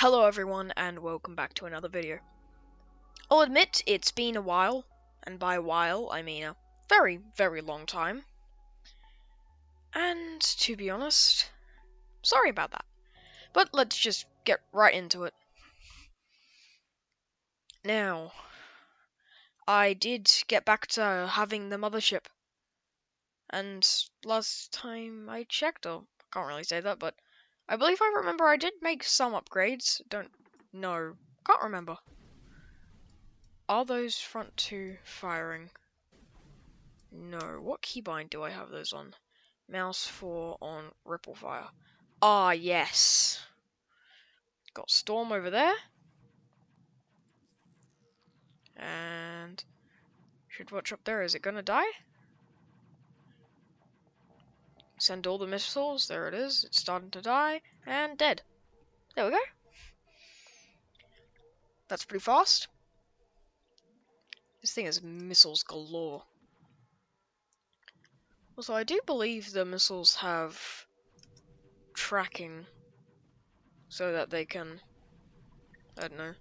Hello everyone and welcome back to another video. I'll admit it's been a while, and by a while I mean a very, very long time. And to be honest, sorry about that. But let's just get right into it. Now, I did get back to having the Mothership. And last time I checked, I can't really say that, but I believe I remember I did make some upgrades. Don't know, can't remember. Are those front two firing? No. What keybind do I have those on? Mouse 4 on Ripple Fire. Ah, yes. Got Storm over there. And should watch up there. Is it gonna die? Send all the missiles. There it is. It's starting to die. And dead. There we go. That's pretty fast. This thing is missiles galore. Also, I do believe the missiles have tracking so that they can, I don't know,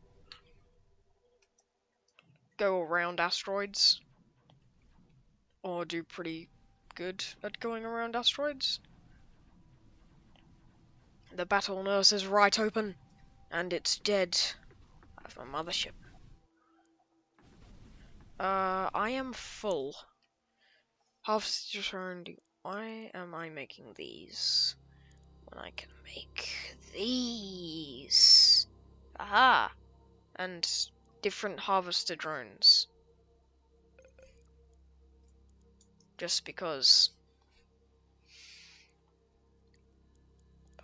go around asteroids or do pretty good at going around asteroids. The battle nurse is right open, and it's dead. I have my mothership. I am full. Half turned. Why am I making these when I can make these? Aha! And different harvester drones. Just because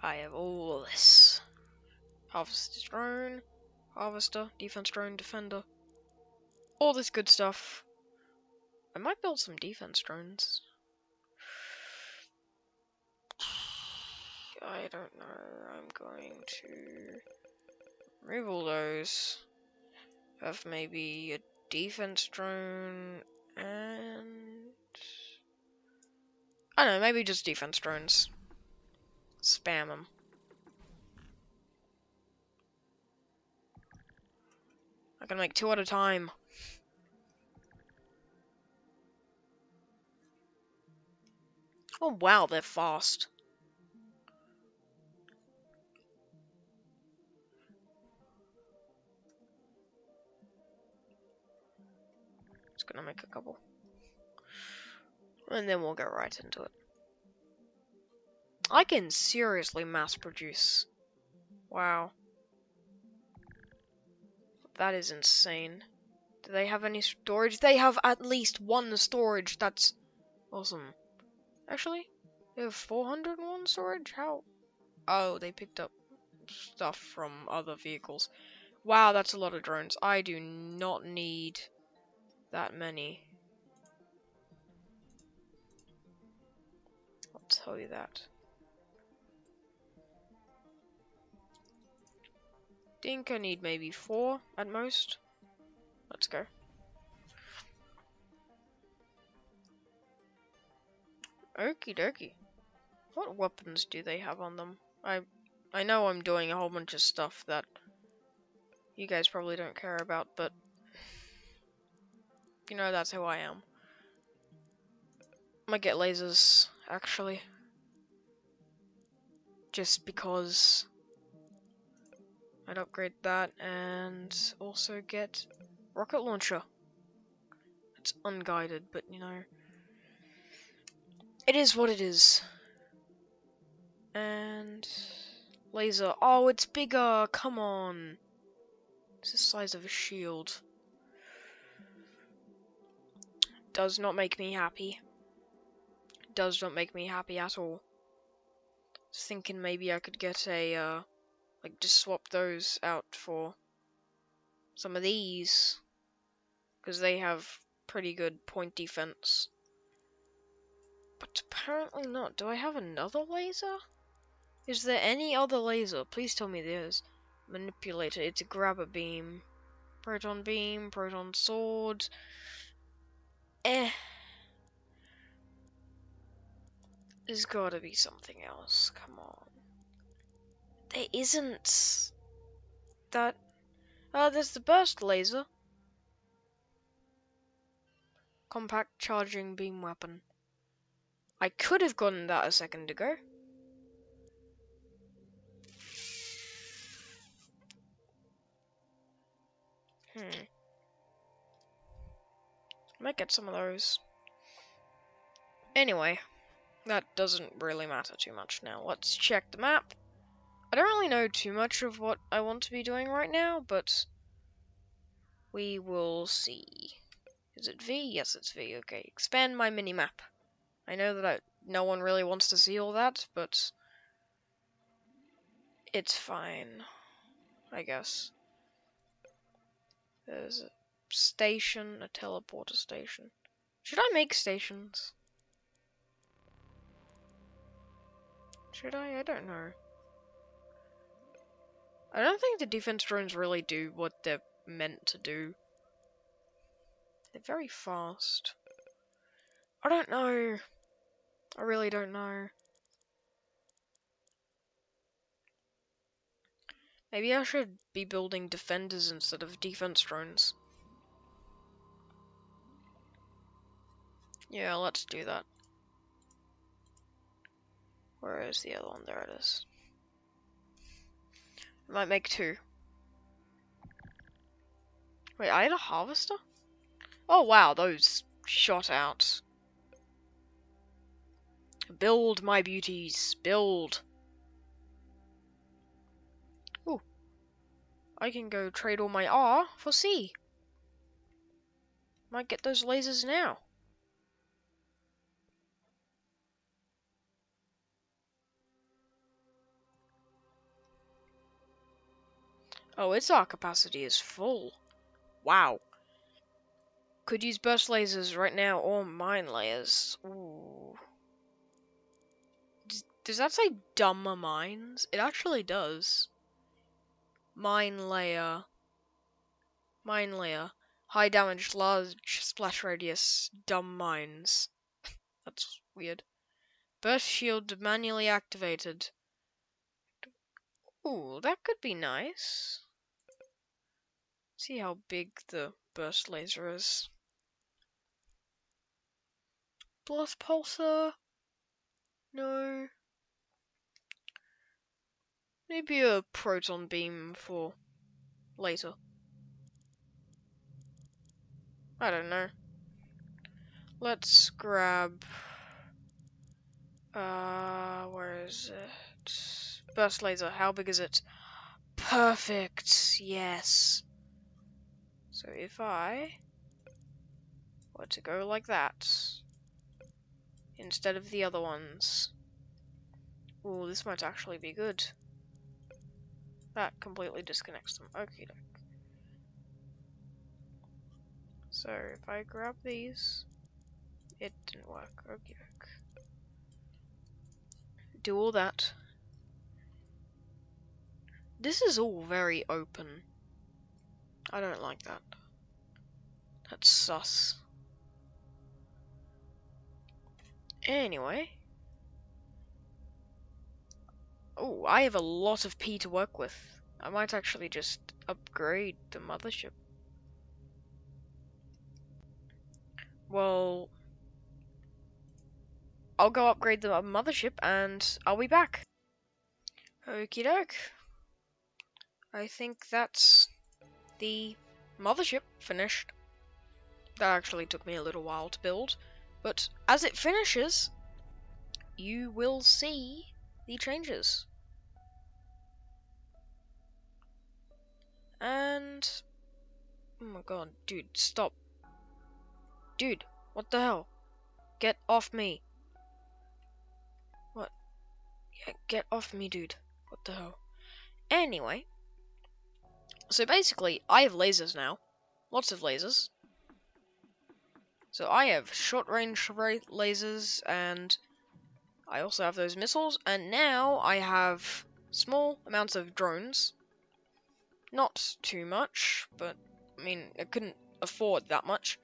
I have all this. Harvester drone, harvester, defense drone, defender. All this good stuff. I might build some defense drones. I don't know. I'm going to remove all those. Have maybe a defense drone and I don't know, maybe just defense drones. Spam them. I can make 2 at a time. Oh wow, they're fast. Just gonna make a couple. And then we'll go right into it. I can seriously mass produce. Wow. That is insane. Do they have any storage? They have at least 1 storage. That's awesome. Actually, they have 401 storage? How? Oh, they picked up stuff from other vehicles. Wow, that's a lot of drones. I do not need that many. I'll tell you that. Think I need maybe 4 at most. Let's go. Okie dokie. What weapons do they have on them? I know I'm doing a whole bunch of stuff that you guys probably don't care about, but you know that's who I am. Might get lasers, actually. Just because I'd upgrade that and also get rocket launcher. It's unguided, but you know, it is what it is. And laser. Oh, it's bigger. Come on. It's the size of a shield. Does not make me happy. Does not make me happy at all. Just thinking maybe I could get a like just swap those out for some of these, because they have pretty good point defense. But apparently not. Do I have another laser? Is there any other laser? Please tell me there's. Manipulator. It's a grabber beam. Proton sword. There's gotta be something else. Come on. There isn't. that. There's the burst laser. Compact charging beam weapon. I could have gotten that a second ago. Might get some of those. Anyway, that doesn't really matter too much now. Let's check the map. I don't really know too much of what I want to be doing right now, but we will see. Is it V? Yes, it's V. Okay, expand my mini-map. I know that no one really wants to see all that, but it's fine, I guess. There's a station, a teleporter station. Should I make stations? Should I? I don't know. I don't think the defense drones really do what they're meant to do. They're very fast. I don't know. I really don't know. Maybe I should be building defenders instead of defense drones. Yeah, let's do that. Where is the other one? There it is. I might make two. Wait, I had a harvester? Oh wow, those shot out. Build, my beauties, build. Ooh. I can go trade all my R for C. Might get those lasers now. Oh, its R capacity is full. Wow. Could use burst lasers right now or mine layers. Ooh. Does that say dumber mines? It actually does. Mine layer. Mine layer. High damage, large splash radius, dumb mines. That's weird. Burst shield manually activated. Ooh, that could be nice. See how big the burst laser is. Blast pulsar. No. Maybe a proton beam for later. I don't know. Let's grab... where is it? Burst laser, how big is it? Perfect, yes. So if I were to go like that, instead of the other ones... Ooh, this might actually be good. That completely disconnects them. Okay. So if I grab these, it didn't work. Okay. Do all that. This is all very open. I don't like that. That's sus. Anyway. Oh, I have a lot of P to work with. I might actually just upgrade the mothership. Well, I'll go upgrade the mothership and I'll be back. Okie doke. I think that's the mothership finished. That actually took me a little while to build, but as it finishes, you will see the changes. And... oh my god, dude, stop. Dude, what the hell? Get off me. What? Yeah, get off me, dude. What the hell? Anyway. So basically, I have lasers now. Lots of lasers. So I have short-range lasers, and I also have those missiles, and now I have small amounts of drones. Not too much, but, I mean, I couldn't afford that much.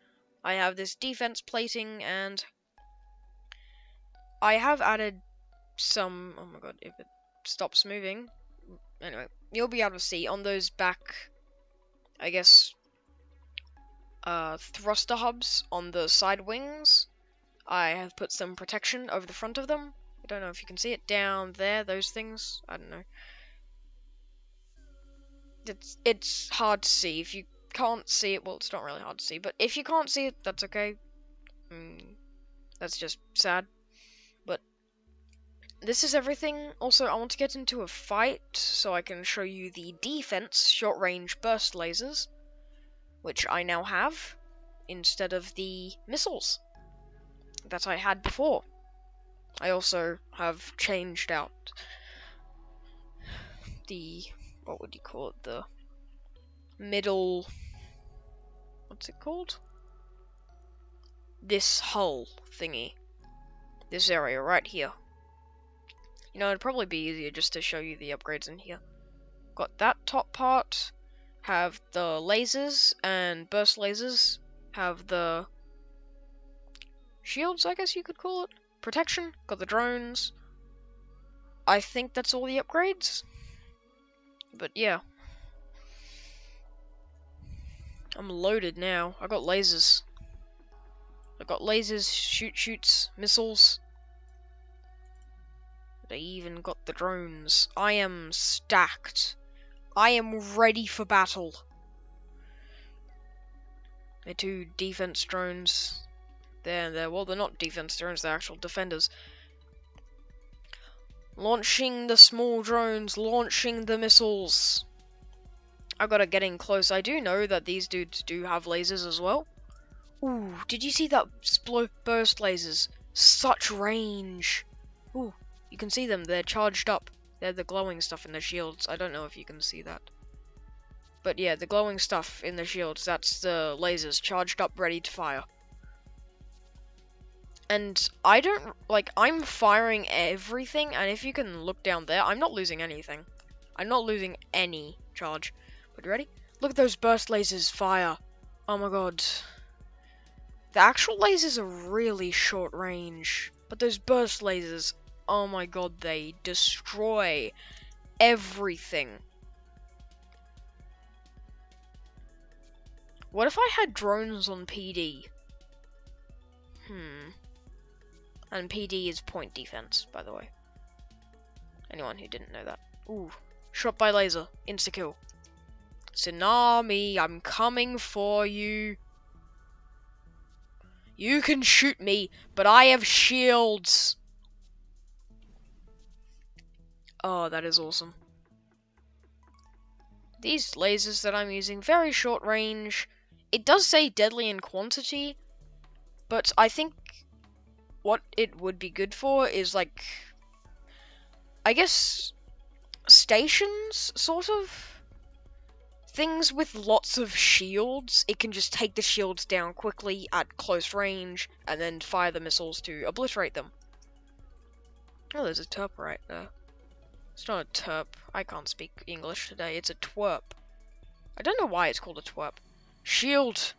I have this defense plating, and I have added some... oh my god, if it stops moving... anyway, you'll be able to see on those back, I guess, thruster hubs on the side wings. I have put some protection over the front of them. I don't know if you can see it down there, those things. I don't know. It's hard to see. If you can't see it, well, it's not really hard to see, but if you can't see it, that's okay. That's just sad. But this is everything. Also, I want to get into a fight so I can show you the defense short-range burst lasers, which I now have instead of the missiles that I had before. I also have changed out the, what would you call it, the middle, what's it called? This hull thingy. This area right here. You know, it'd probably be easier just to show you the upgrades in here. Got that top part, have the lasers and burst lasers, have the shields, I guess you could call it. Protection, got the drones. I think that's all the upgrades. But yeah. I'm loaded now. I got lasers. I got lasers, shoots, missiles. I even got the drones. I am stacked. I am ready for battle. They're 2 defense drones. Well, they're not defense drones, they're actual defenders. Launching the small drones, launching the missiles. I gotta get in close. I do know that these dudes do have lasers as well. Ooh, did you see that burst lasers? Such range. Ooh, you can see them, they're charged up. They're the glowing stuff in the shields. I don't know if you can see that. But yeah, the glowing stuff in the shields, that's the lasers charged up, ready to fire. And I don't, I'm firing everything, and if you can look down there, I'm not losing anything. I'm not losing any charge. But you ready? Look at those burst lasers fire. Oh my god. The actual lasers are really short range, but those burst lasers, oh my god, they destroy everything. What if I had drones on PD? And PD is point defense, by the way. Anyone who didn't know that. Ooh, shot by laser, insta-kill. Tsunami, I'm coming for you. You can shoot me, but I have shields. Oh, that is awesome. These lasers that I'm using, very short range. It does say deadly in quantity, but I think what it would be good for is, I guess, stations, sort of? Things with lots of shields. It can just take the shields down quickly at close range, and then fire the missiles to obliterate them. Oh, there's a terp right there. It's not a terp. I can't speak English today. It's a twerp. I don't know why it's called a twerp. Shield!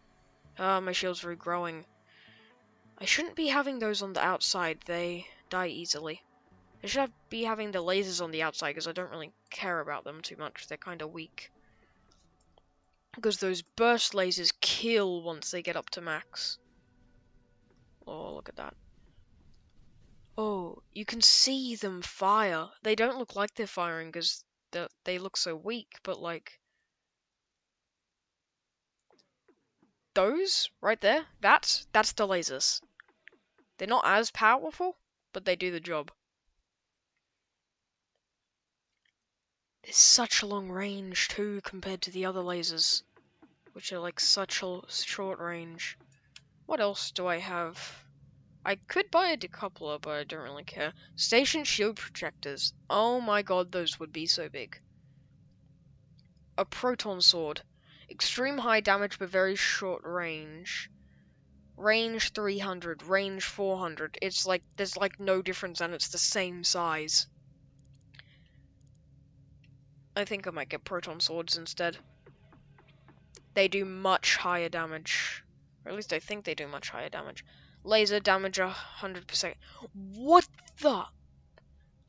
Ah, my shield's regrowing. I shouldn't be having those on the outside. They die easily. I should be having the lasers on the outside because I don't really care about them too much. They're kind of weak. Because those burst lasers kill once they get up to max. Oh, look at that. Oh, you can see them fire. They don't look like they're firing because they look so weak, but those right there, that's the lasers. They're not as powerful, but they do the job. There's such a long range too compared to the other lasers, which are such a short range. What else do I have? I could buy a decoupler, but I don't really care. Station shield projectors. Oh my god, those would be so big. A proton sword. Extreme high damage but very short range. Range 300, range 400. It's there's no difference and it's the same size. I think I might get proton swords instead. They do much higher damage. Or at least I think they do much higher damage. Laser damage 100%. What the?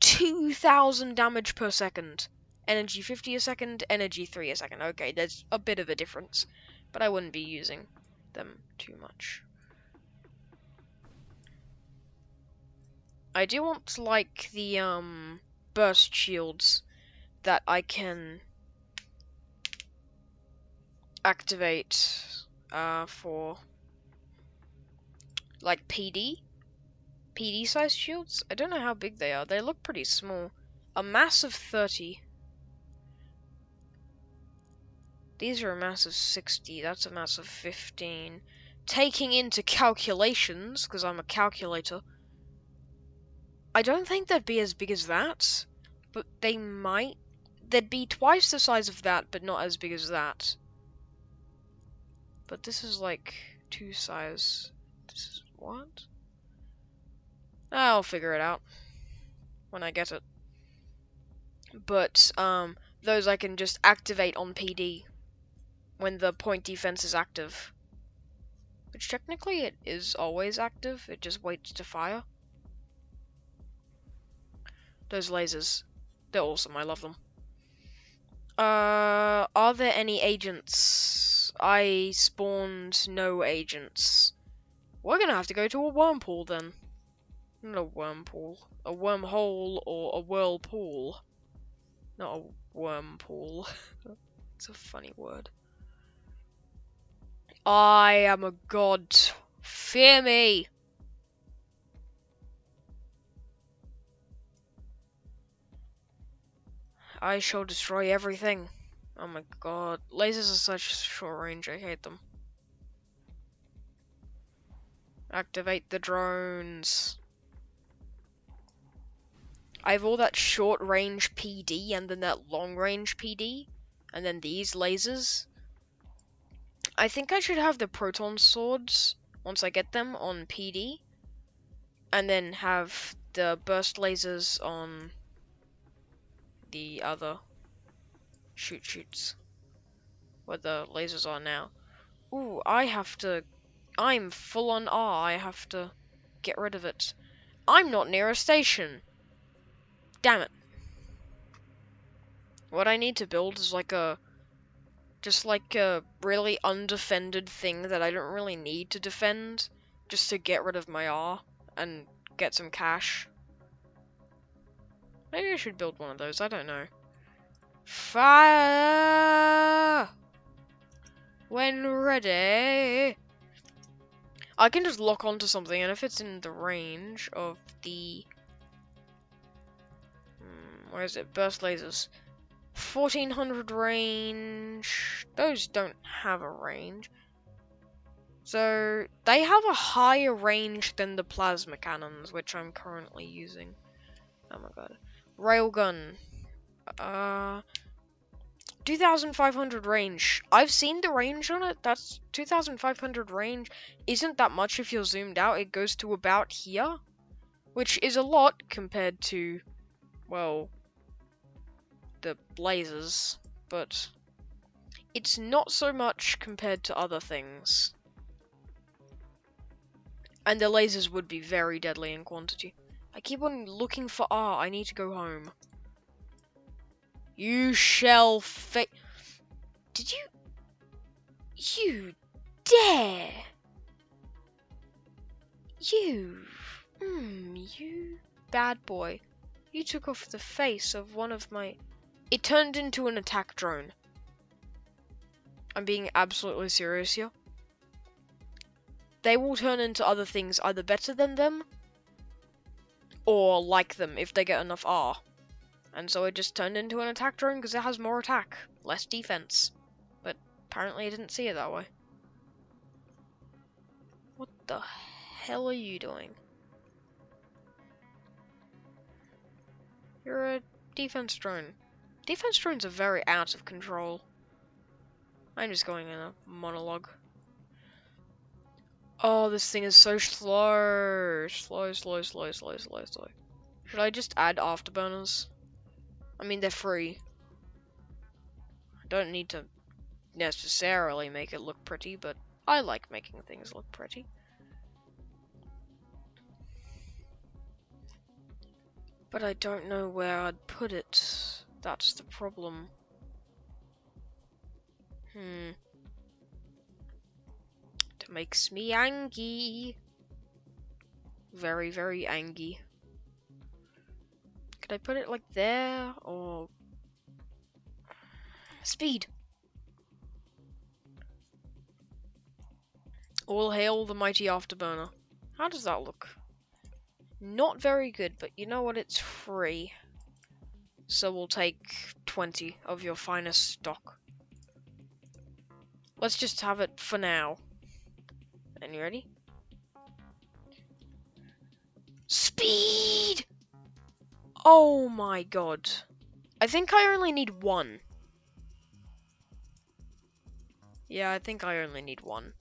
2,000 damage per second. Energy 50 a second, energy 3 a second. Okay, there's a bit of a difference, but I wouldn't be using them too much. I do want, like, the, burst shields that I can activate, for, like, PD size shields. I don't know how big they are. They look pretty small. A mass of 30. These are a mass of 60. That's a mass of 15. Taking into calculations, because I'm a calculator, I don't think they'd be as big as that, but they might. They'd be twice the size of that, but not as big as that. But this is like 2 size. This is what? I'll figure it out when I get it. But those I can just activate on PD when the point defense is active. Which technically it is always active, it just waits to fire. Those lasers, they're awesome, I love them. Are there any agents? I spawned no agents. We're gonna have to go to a wormpool then. Not a wormpool. A wormhole or a whirlpool. Not a wormpool. It's a funny word. I am a god. Fear me! I shall destroy everything. Oh my god. Lasers are such short range, I hate them. Activate the drones. I have all that short range PD and then that long range PD. And then these lasers. I think I should have the proton swords once I get them on PD. And then have the burst lasers on the other shoots. Where the lasers are now. Ooh, I'm full on R. I have to get rid of it. I'm not near a station. Damn it. What I need to build is just like a really undefended thing that I don't really need to defend, just to get rid of my R and get some cash. Maybe I should build one of those, I don't know. Fire! When ready. I can just lock onto something, and if it's in the range of the... where is it? Burst lasers. 1400 range. Those don't have a range. So, they have a higher range than the plasma cannons, which I'm currently using. Oh my god. Railgun. 2500 range. I've seen the range on it. That's 2500 range. Isn't that much if you're zoomed out. It goes to about here. Which is a lot compared to, well, the lasers. But it's not so much compared to other things. And the lasers would be very deadly in quantity. I keep on looking for R. I need to go home. You shall Did you... You dare! You bad boy. You took off the face of one of my... It turned into an attack drone. I'm being absolutely serious here. They will turn into other things either better than them or like them if they get enough R. And so it just turned into an attack drone because it has more attack, less defense. But apparently I didn't see it that way. What the hell are you doing? You're a defense drone. Defense drones are very out of control. I'm just going in a monologue. Oh, this thing is so slow. Slow. Should I just add afterburners? I mean, they're free. I don't need to necessarily make it look pretty, but I like making things look pretty. But I don't know where I'd put it. That's the problem. It makes me angry. Very, very angry. Could I put it like there, or... Speed! All hail the mighty afterburner. How does that look? Not very good, but you know what? It's free. So we'll take 20 of your finest stock. Let's just have it for now. And you ready? Speed! Oh my god. I think I only need one. Yeah, I think I only need one.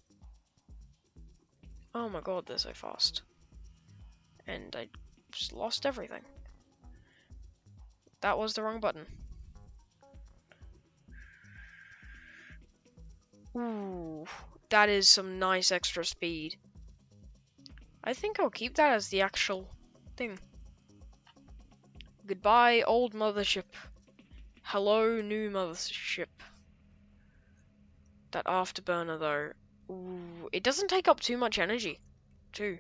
Oh my god, they're so fast. And I just lost everything. That was the wrong button. Ooh, that is some nice extra speed. I think I'll keep that as the actual thing. Goodbye, old mothership. Hello, new mothership. That afterburner, though. Ooh, it doesn't take up too much energy, too.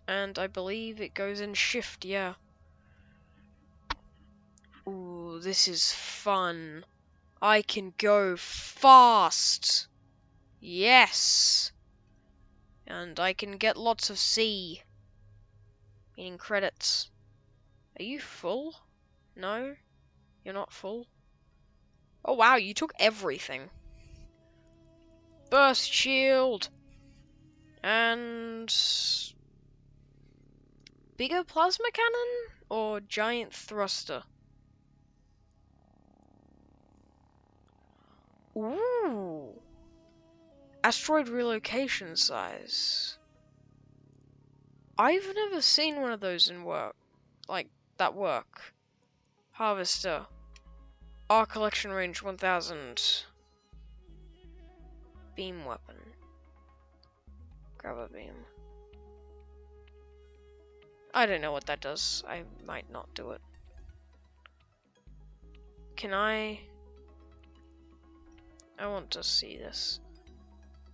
And I believe it goes in shift, yeah. Ooh, this is fun. I can go fast. Yes. And I can get lots of C. Meaning credits. Are you full? No? You're not full? Oh wow, you took everything. Burst shield. And... bigger plasma cannon? Or giant thruster? Ooh. Asteroid relocation size. I've never seen one of those in work. Like, that work. Harvester. Our collection range 1000. Beam weapon. Grab a beam. I don't know what that does. I might not do it. Can I want to see this.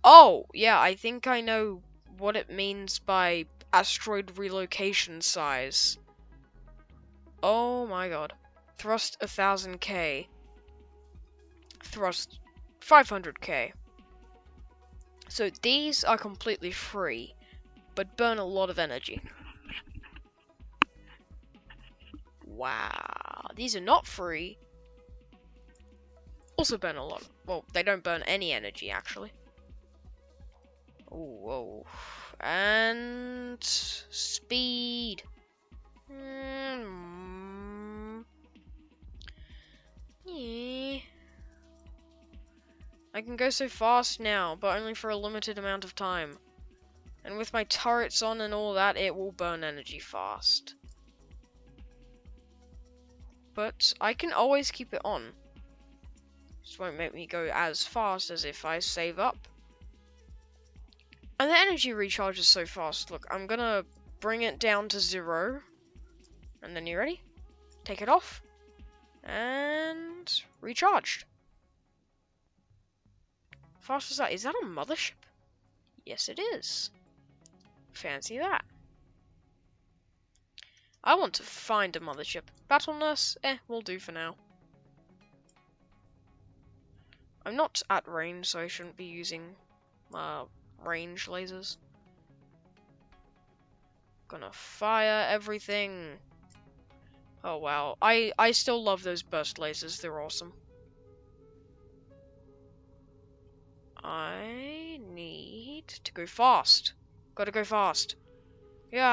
Oh, yeah, I think I know what it means by asteroid relocation size. Oh my god. Thrust 1000k. Thrust 500k. So these are completely free, but burn a lot of energy. Wow. These are not free. Also burn a lot. Well, they don't burn any energy, actually. Oh, whoa. And... speed. Yeah. I can go so fast now, but only for a limited amount of time. And with my turrets on and all that, it will burn energy fast. But I can always keep it on. This won't make me go as fast as if I save up. And the energy recharges so fast. Look, I'm gonna bring it down to 0. And then you ready? Take it off. And recharged. Fast as that. Is that a mothership? Yes, it is. Fancy that. I want to find a mothership. Battle nurse? Will do for now. I'm not at range, so I shouldn't be using range lasers. Gonna fire everything. Oh wow. I still love those burst lasers. They're awesome. I need to go fast. Gotta go fast. Yeah.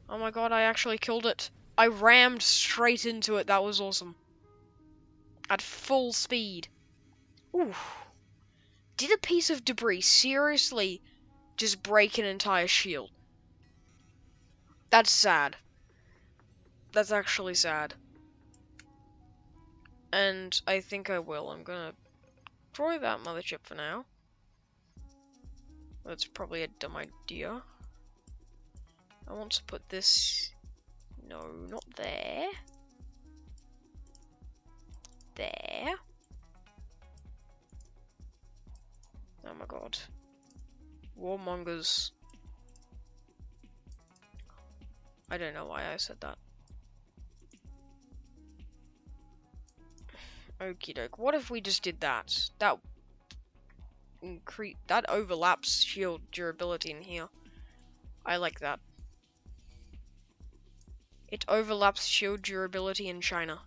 Oh my god, I actually killed it. I rammed straight into it. That was awesome. At full speed. Ooh. Did a piece of debris seriously just break an entire shield? That's sad. That's actually sad. And I think I will. I'm gonna destroy that mothership for now. That's probably a dumb idea. I want to put this No, not there. There. Oh my god. Warmongers. I don't know why I said that. Okie doke. What if we just did that? That overlaps shield durability in here. I like that. It overlaps shield durability in China.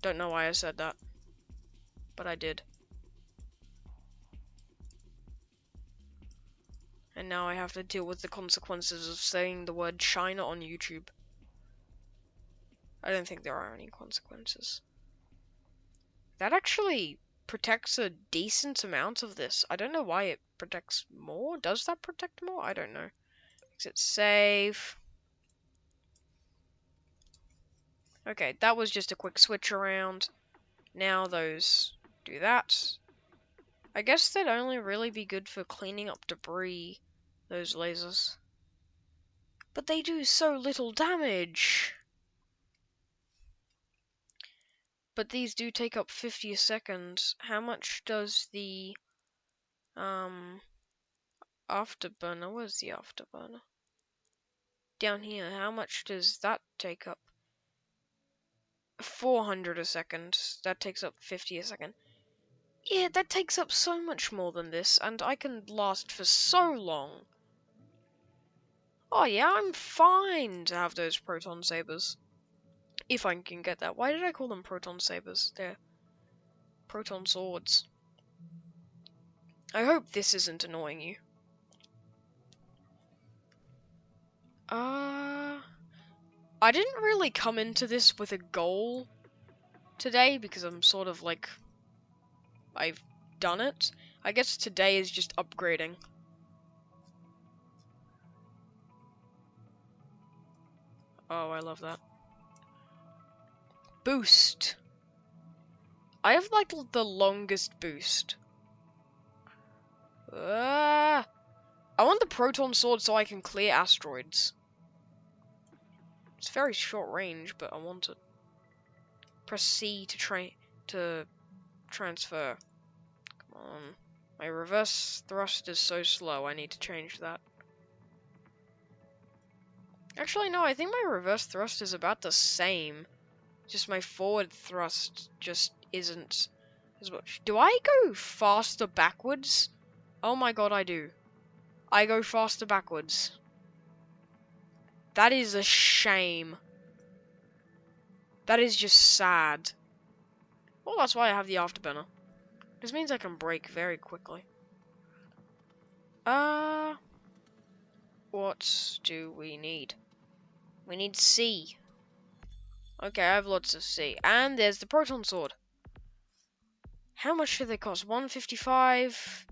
Don't know why I said that, but I did. And now I have to deal with the consequences of saying the word China on YouTube. I don't think there are any consequences. That actually protects a decent amount of this. I don't know why it protects more. Does that protect more? I don't know. Exit save. Okay, that was just a quick switch around. Now those do that. I guess they'd only really be good for cleaning up debris, those lasers. But they do so little damage! But these do take up 50 a second. How much does the afterburner? Where's the afterburner? Down here, how much does that take up? 400 a second. That takes up 50 a second. Yeah, that takes up so much more than this, and I can last for so long. Oh yeah, I'm fine to have those proton sabers. If I can get that. Why did I call them proton sabers? They're proton swords. I hope this isn't annoying you. I didn't really come into this with a goal today because I'm sort of like, I've done it. I guess today is just upgrading. Oh, I love that. Boost. I have like the longest boost. I want the proton sword so I can clear asteroids. It's very short range, but I want it. Press C to transfer. Come on. My reverse thrust is so slow, I need to change that. Actually, no, I think my reverse thrust is about the same. Just my forward thrust just isn't as much. Do I go faster backwards? Oh my god, I do. I go faster backwards. That is a shame. That is just sad. Well, that's why I have the afterburner. This means I can brake very quickly. What do we need? We need C. Okay, I have lots of C. And there's the proton sword. How much do they cost? 155.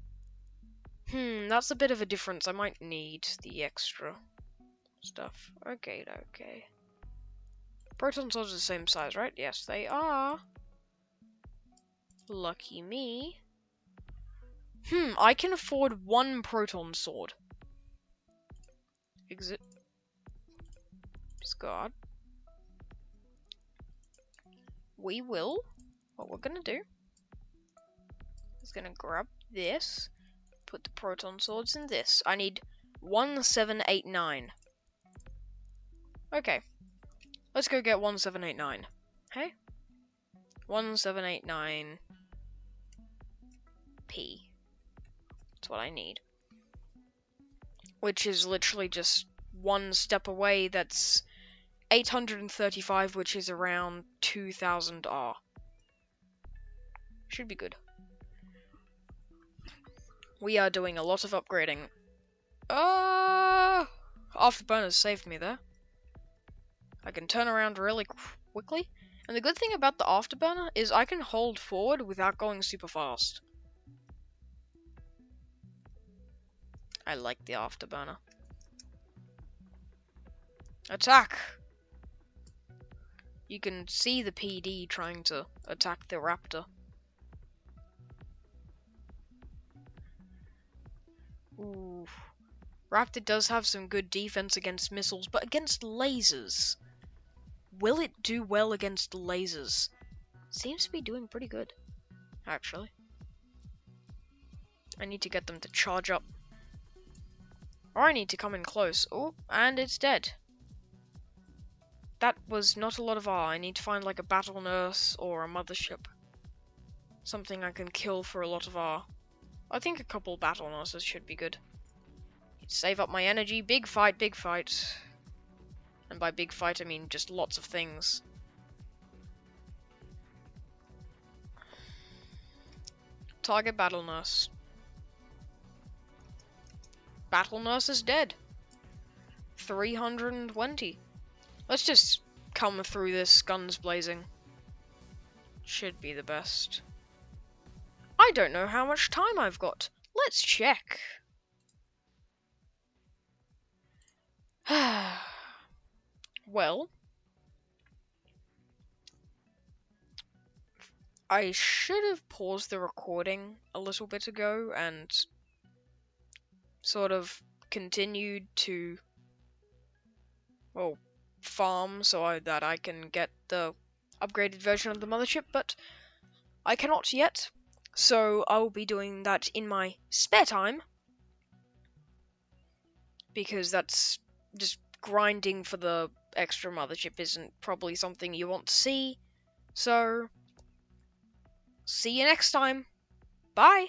That's a bit of a difference. I might need the extra stuff. Okay. Proton swords are the same size, right? Yes, they are. Lucky me. I can afford one proton sword. Exit. Discard. We will. What we're gonna do is gonna grab this, put the proton swords in this. I need 1789. Okay. Let's go get 1789. Hey? 1789 P. That's what I need. Which is literally just one step away. That's 835, which is around 2000 R. Should be good. We are doing a lot of upgrading. Afterburner saved me there. I can turn around really quickly. And the good thing about the afterburner is I can hold forward without going super fast. I like the afterburner. Attack! You can see the PD trying to attack the raptor. Ooh. Raptor does have some good defense against missiles, but against lasers, will it do well against lasers? Seems to be doing pretty good, actually. I need to get them to charge up. Or I need to come in close. Oh, and it's dead. That was not a lot of R. I need to find like a battle nurse or a mothership. Something I can kill for a lot of R. I think a couple battle nurses should be good. Save up my energy. Big fight, big fight. And by big fight, I mean just lots of things. Target battle nurse. Battle nurse is dead. 320. Let's just come through this guns blazing. Should be the best. I don't know how much time I've got. Let's check. Well, I should have paused the recording a little bit ago and sort of continued to, well, farm so that I can get the upgraded version of the mothership, but I cannot yet, so I will be doing that in my spare time, because that's just grinding for the extra mothership isn't probably something you want to see, so see you next time. Bye!